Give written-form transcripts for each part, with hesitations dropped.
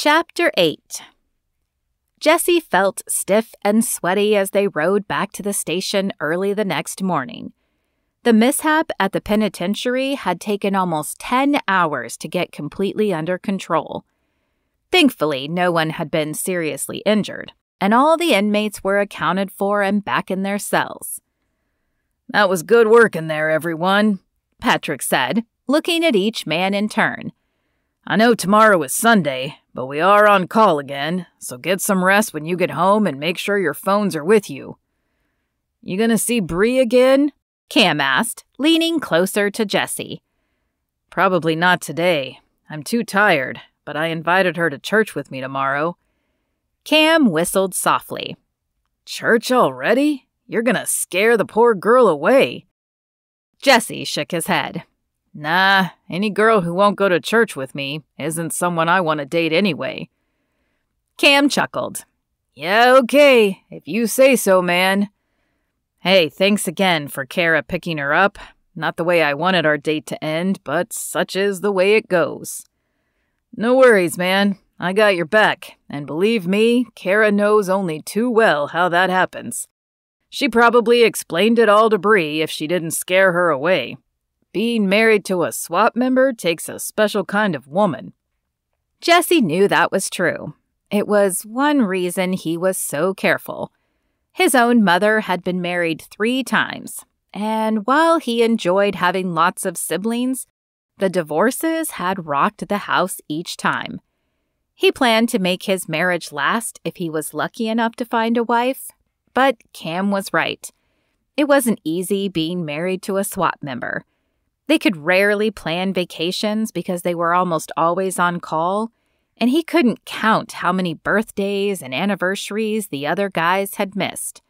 Chapter 8. Jesse felt stiff and sweaty as they rode back to the station early the next morning. The mishap at the penitentiary had taken almost 10 hours to get completely under control. Thankfully, no one had been seriously injured, and all the inmates were accounted for and back in their cells. "That was good work in there, everyone," Patrick said, looking at each man in turn. "I know tomorrow is Sunday, but we are on call again, so get some rest when you get home and make sure your phones are with you." "You gonna see Brie again?" Cam asked, leaning closer to Jesse. "Probably not today. I'm too tired, but I invited her to church with me tomorrow." Cam whistled softly. "Church already? You're gonna scare the poor girl away." Jesse shook his head. "Nah, any girl who won't go to church with me isn't someone I want to date anyway." Cam chuckled. "Yeah, okay, if you say so, man. Hey, thanks again for Kara picking her up. Not the way I wanted our date to end, but such is the way it goes." "No worries, man. I got your back, and believe me, Kara knows only too well how that happens. She probably explained it all to Brie if she didn't scare her away. Being married to a SWAT member takes a special kind of woman." Jesse knew that was true. It was one reason he was so careful. His own mother had been married 3 times, and while he enjoyed having lots of siblings, the divorces had rocked the house each time. He planned to make his marriage last if he was lucky enough to find a wife, but Cam was right. It wasn't easy being married to a SWAT member. They could rarely plan vacations because they were almost always on call, and he couldn't count how many birthdays and anniversaries the other guys had missed.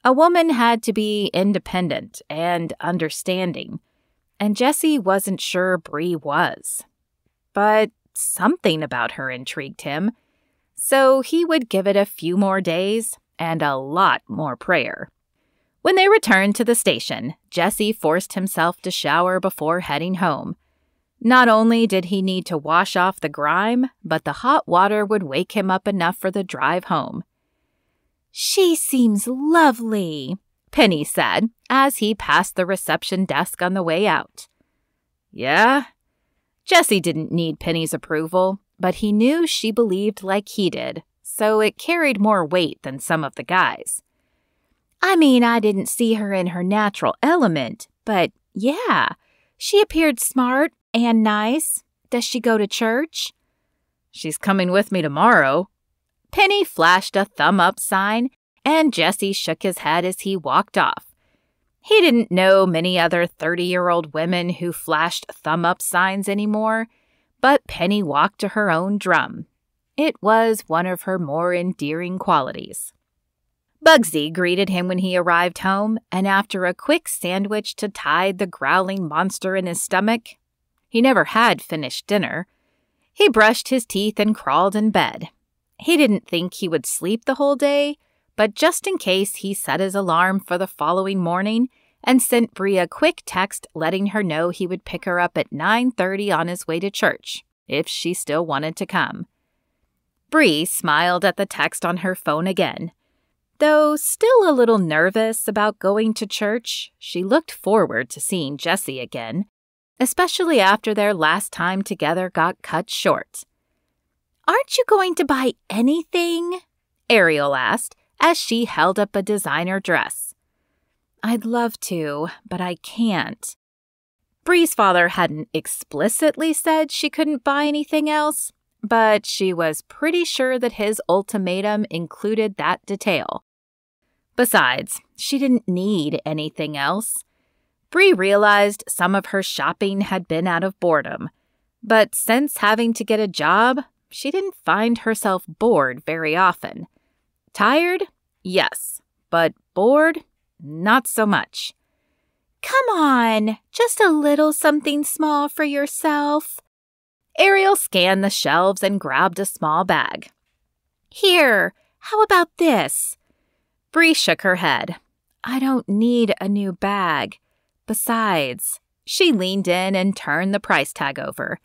A woman had to be independent and understanding, and Jesse wasn't sure Brie was. But something about her intrigued him, so he would give it a few more days and a lot more prayer. When they returned to the station, Jesse forced himself to shower before heading home. Not only did he need to wash off the grime, but the hot water would wake him up enough for the drive home. "She seems lovely," Penny said as he passed the reception desk on the way out. "Yeah?" Jesse didn't need Penny's approval, but he knew she believed like he did, so it carried more weight than some of the guys. "I mean, I didn't see her in her natural element, but yeah, she appeared smart and nice. Does she go to church?" "She's coming with me tomorrow." Penny flashed a thumb-up sign, and Jesse shook his head as he walked off. He didn't know many other 30-year-old women who flashed thumb-up signs anymore, but Penny walked to her own drum. It was one of her more endearing qualities. Bugsy greeted him when he arrived home, and after a quick sandwich to tide the growling monster in his stomach — he never had finished dinner — he brushed his teeth and crawled in bed. He didn't think he would sleep the whole day, but just in case, he set his alarm for the following morning and sent Brie a quick text letting her know he would pick her up at 9:30 on his way to church, if she still wanted to come. Brie smiled at the text on her phone again. Though still a little nervous about going to church, she looked forward to seeing Jesse again, especially after their last time together got cut short. "Aren't you going to buy anything?" Ariel asked as she held up a designer dress. "I'd love to, but I can't." Brie's father hadn't explicitly said she couldn't buy anything else, but she was pretty sure that his ultimatum included that detail. Besides, she didn't need anything else. Brie realized some of her shopping had been out of boredom, but since having to get a job, she didn't find herself bored very often. Tired? Yes, but bored? Not so much. "Come on, just a little something small for yourself." Ariel scanned the shelves and grabbed a small bag. "Here, how about this?" Brie shook her head. "I don't need a new bag. Besides," she leaned in and turned the price tag over,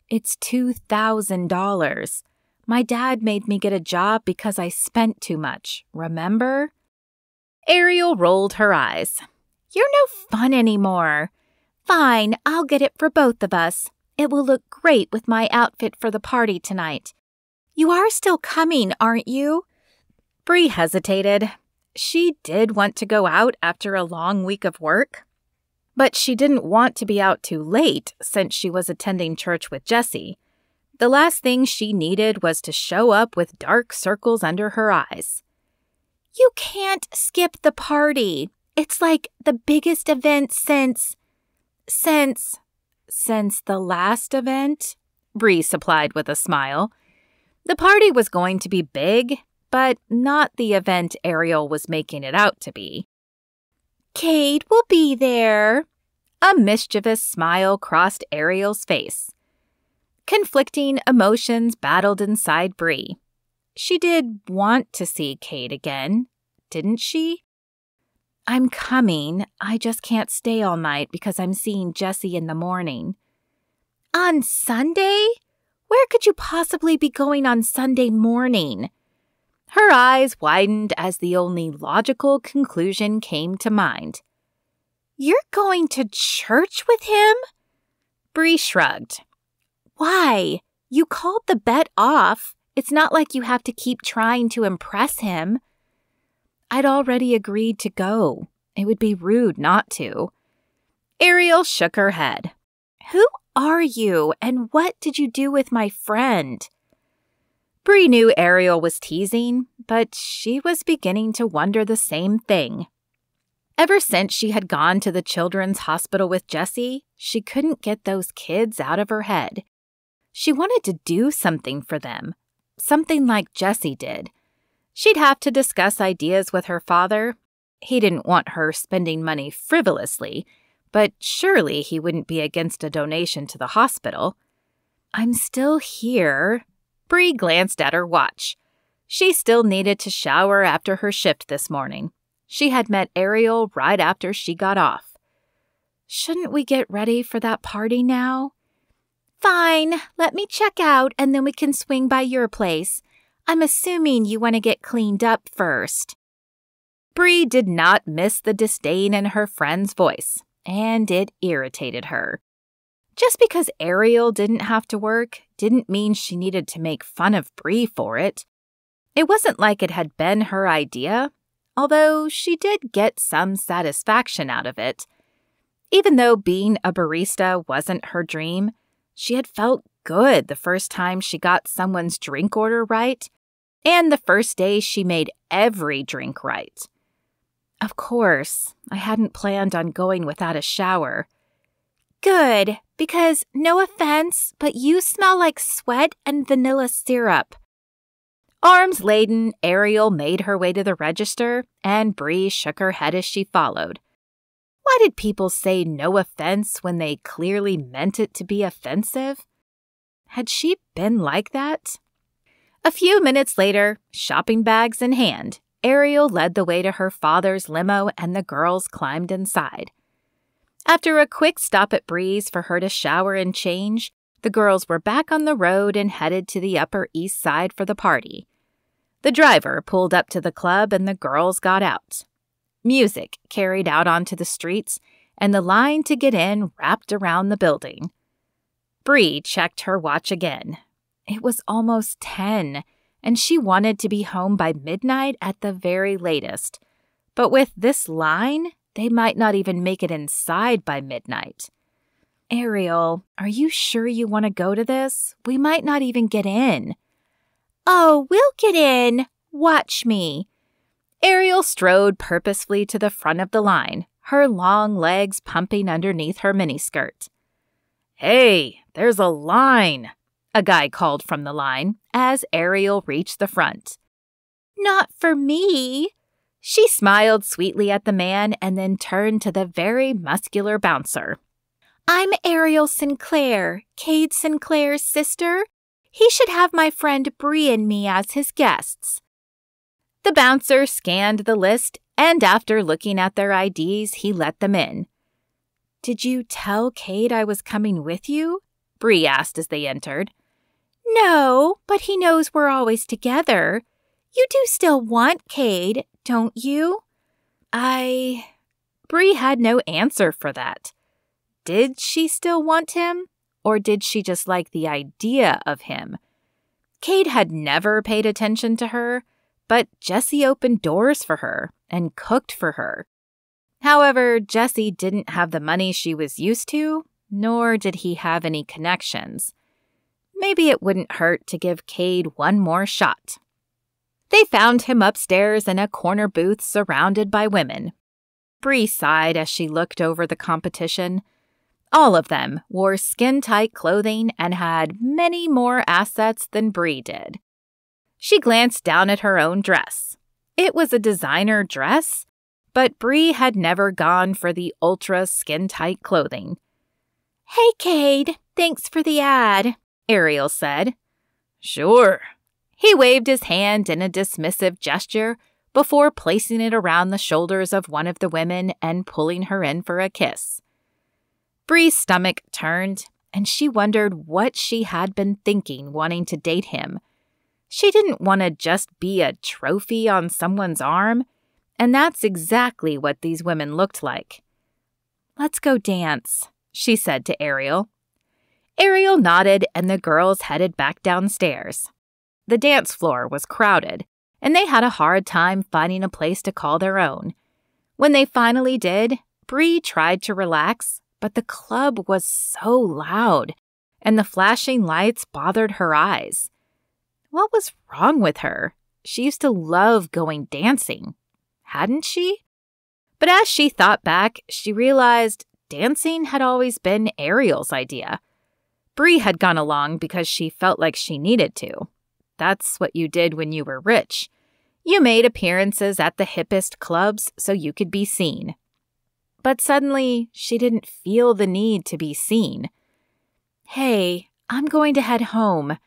"it's $2,000. My dad made me get a job because I spent too much, remember? Ariel rolled her eyes. You're no fun anymore. Fine, I'll get it for both of us. It will look great with my outfit for the party tonight. You are still coming, aren't you? Brie hesitated. She did want to go out after a long week of work, but she didn't want to be out too late since she was attending church with Jesse. The last thing she needed was to show up with dark circles under her eyes. You can't skip the party. It's like the biggest event since the last event, Brie supplied with a smile. The party was going to be big, but not the event Ariel was making it out to be. Cade will be there. A mischievous smile crossed Ariel's face. Conflicting emotions battled inside Brie. She did want to see Cade again, didn't she? I'm coming. I just can't stay all night because I'm seeing Jesse in the morning. On Sunday? Where could you possibly be going on Sunday morning? Her eyes widened as the only logical conclusion came to mind. You're going to church with him? Brie shrugged. Why? You called the bet off. It's not like you have to keep trying to impress him. I'd already agreed to go. It would be rude not to. Ariel shook her head. Who are you, and what did you do with my friend? Brie knew Ariel was teasing, but she was beginning to wonder the same thing. Ever since she had gone to the children's hospital with Jesse, she couldn't get those kids out of her head. She wanted to do something for them, something like Jesse did. She'd have to discuss ideas with her father. He didn't want her spending money frivolously, but surely he wouldn't be against a donation to the hospital. I'm still here. Brie glanced at her watch. She still needed to shower after her shift this morning. She had met Ariel right after she got off. Shouldn't we get ready for that party now? Fine, let me check out and then we can swing by your place. I'm assuming you want to get cleaned up first. Brie did not miss the disdain in her friend's voice, and it irritated her. Just because Ariel didn't have to work didn't mean she needed to make fun of Brie for it. It wasn't like it had been her idea, although she did get some satisfaction out of it. Even though being a barista wasn't her dream, she had felt good the first time she got someone's drink order right, and the first day she made every drink right. Of course, I hadn't planned on going without a shower. Good, because no offense, but you smell like sweat and vanilla syrup. Arms laden, Ariel made her way to the register, and Brie shook her head as she followed. Why did people say no offense when they clearly meant it to be offensive? Had she been like that? A few minutes later, shopping bags in hand, Ariel led the way to her father's limo and the girls climbed inside. After a quick stop at Brie's for her to shower and change, the girls were back on the road and headed to the Upper East Side for the party. The driver pulled up to the club and the girls got out. Music carried out onto the streets, and the line to get in wrapped around the building. Brie checked her watch again. It was almost 10, and she wanted to be home by midnight at the very latest. But with this line, they might not even make it inside by midnight. Ariel, are you sure you want to go to this? We might not even get in. Oh, we'll get in. Watch me. Ariel strode purposefully to the front of the line, her long legs pumping underneath her miniskirt. Hey, there's a line, a guy called from the line as Ariel reached the front. Not for me. She smiled sweetly at the man and then turned to the very muscular bouncer. I'm Ariel Sinclair, Cade Sinclair's sister. He should have my friend Brie and me as his guests. The bouncer scanned the list, and after looking at their IDs, he let them in. Did you tell Cade I was coming with you? Brie asked as they entered. No, But he knows we're always together. You do still want Cade, don't you? Brie had no answer for that. Did she still want him? Or did she just like the idea of him? Cade had never paid attention to her, but Jesse opened doors for her and cooked for her. However, Jesse didn't have the money she was used to, nor did he have any connections. Maybe it wouldn't hurt to give Cade one more shot. They found him upstairs in a corner booth surrounded by women. Brie sighed as she looked over the competition. All of them wore skin-tight clothing and had many more assets than Brie did. She glanced down at her own dress. It was a designer dress, but Brie had never gone for the ultra skin-tight clothing. Hey, Cade, thanks for the ad, Ariel said. Sure. He waved his hand in a dismissive gesture before placing it around the shoulders of one of the women and pulling her in for a kiss. Brie's stomach turned, and she wondered what she had been thinking wanting to date him. She didn't want to just be a trophy on someone's arm, and that's exactly what these women looked like. Let's go dance, she said to Ariel. Ariel nodded, and the girls headed back downstairs. The dance floor was crowded, and they had a hard time finding a place to call their own. When they finally did, Brie tried to relax, but the club was so loud, and the flashing lights bothered her eyes. What was wrong with her? She used to love going dancing, hadn't she? But as she thought back, she realized dancing had always been Ariel's idea. Brie had gone along because she felt like she needed to. That's what you did when you were rich. You made appearances at the hippest clubs so you could be seen. But suddenly, she didn't feel the need to be seen. Hey, I'm going to head home,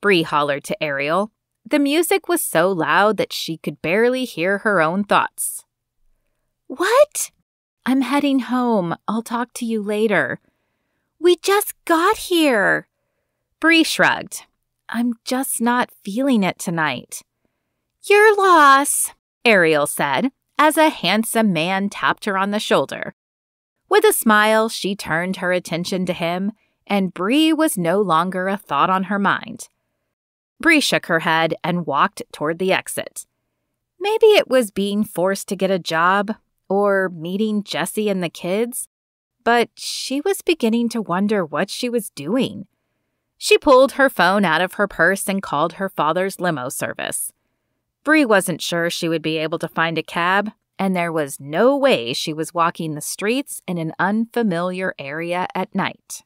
Brie hollered to Ariel. The music was so loud that she could barely hear her own thoughts. What? I'm heading home. I'll talk to you later. We just got here. Brie shrugged. I'm just not feeling it tonight. Your loss, Ariel said, as a handsome man tapped her on the shoulder. With a smile, she turned her attention to him, and Brie was no longer a thought on her mind. Brie shook her head and walked toward the exit. Maybe it was being forced to get a job or meeting Jesse and the kids, but she was beginning to wonder what she was doing. She pulled her phone out of her purse and called her father's limo service. Brie wasn't sure she would be able to find a cab, and there was no way she was walking the streets in an unfamiliar area at night.